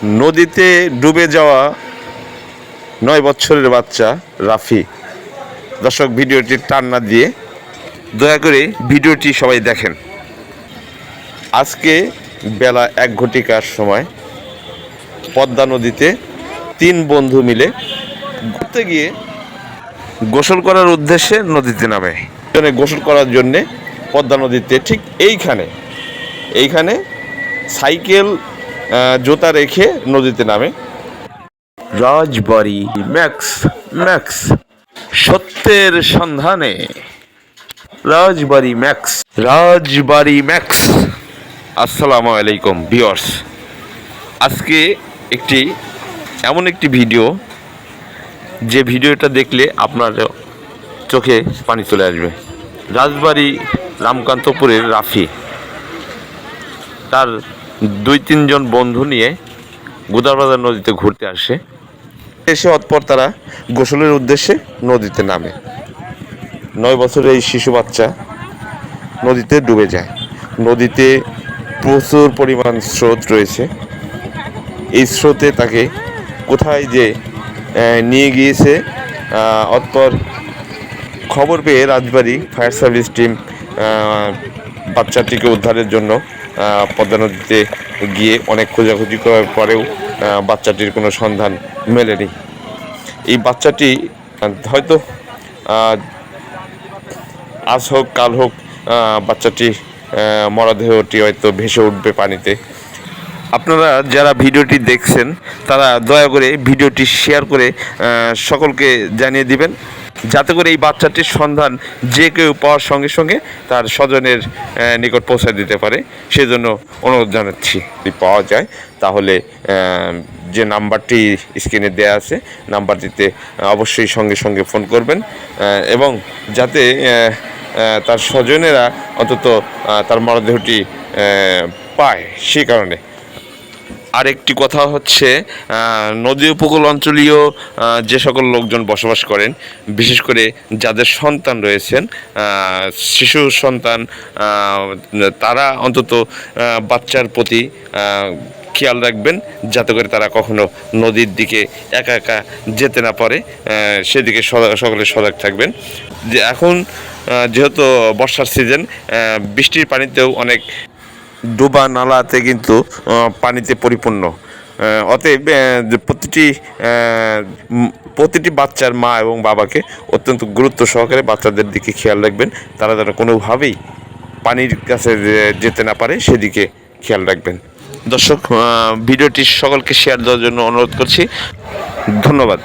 নদীতে ডুবে যাওয়া 9 বছরের বাচ্চা রাফি। দর্শক, ভিডিওটি টান না দিয়ে দয়া করে ভিডিওটি সবাই দেখেন। আজকে বেলা 1 ঘটিকার সময় পদ্মা নদীতে 3 বন্ধু মিলে ঘুরতে গিয়ে গোসল করার উদ্দেশ্যে নদীতে নামে। গোসল করার জন্যে পদ্মা নদীতে ঠিক এইখানে সাইকেল জুতা রেখে নদীতে নামে। রাজবাড়ি ম্যাক্স সত্যের সন্ধানে রাজবাড়ি ম্যাক্স। আসসালামু আলাইকুম ভিউয়ার্স। আজকে এমন একটি ভিডিও, যে ভিডিওটা দেখলে আপনার চোখে পানি চলে আসবে। রাজবাড়ি রামকান্তপুরের রাফি তার 2-3 জন বন্ধু নিয়ে গোদারবাজার নদীতে ঘুরতে এসে অতঃপর তারা গোসলের উদ্দেশ্যে নদীতে নামে। 9 বছরের এই শিশু বাচ্চা নদীতে ডুবে যায়। নদীতে প্রচুর পরিমাণ স্রোত রয়েছে। এই স্রোতে তাকে কোথায় যে নিয়ে গিয়েছে, অতঃপর খবর পেয়ে রাজবাড়ি ফায়ার সার্ভিস টিম বাচ্চাটিকে উদ্ধারের জন্য পদ্মা নদীতে গিয়ে অনেক খোঁজাখুঁজি করার পরেও বাচ্চাটির কোনো সন্ধান মেলেনি। এই বাচ্চাটি হয়তো আজ হোক কাল হোক বাচ্চাটি মরদেহটি হয়তো ভেসে উঠবে পানিতে। আপনারা যারা ভিডিওটি দেখছেন তারা দয়া করে ভিডিওটি শেয়ার করে সকলকে জানিয়ে দিবেন, যাতে করে এই বাচ্চাটির সন্ধান যে কেউ পাওয়ার সঙ্গে সঙ্গে তার স্বজনের নিকট পৌঁছে দিতে পারে। সেজন্য অনুরোধ জানাচ্ছি, যদি পাওয়া যায় তাহলে যে নাম্বারটি স্ক্রিনে দেওয়া আছে নাম্বারটিতে অবশ্যই সঙ্গে সঙ্গে ফোন করবেন, এবং যাতে তার স্বজনেরা অন্তত তার মরদেহটি পায়। সেই কারণে আরেকটি কথা হচ্ছে, নদী উপকূল অঞ্চলীয় যে সকল লোকজন বসবাস করেন, বিশেষ করে যাদের সন্তান রয়েছেন, শিশু সন্তান, তারা অন্তত বাচ্চার প্রতি খেয়াল রাখবেন, যাতে করে তারা কখনো নদীর দিকে একা একা যেতে না পারে। সেদিকে সকলে সজাগ থাকবেন। যে এখন যেহেতু বর্ষার সিজন, বৃষ্টির পানিতেও অনেক ডোবা নালাতে কিন্তু পানিতে পরিপূর্ণ। অতএব প্রতিটি বাচ্চার মা এবং বাবাকে অত্যন্ত গুরুত্ব সহকারে বাচ্চাদের দিকে খেয়াল রাখবেন। তারা যেন কোনোভাবেই পানির কাছে যেতে না পারে, সেদিকে খেয়াল রাখবেন। দর্শক, ভিডিওটি সকলকে শেয়ার দেওয়ার জন্য অনুরোধ করছি। ধন্যবাদ।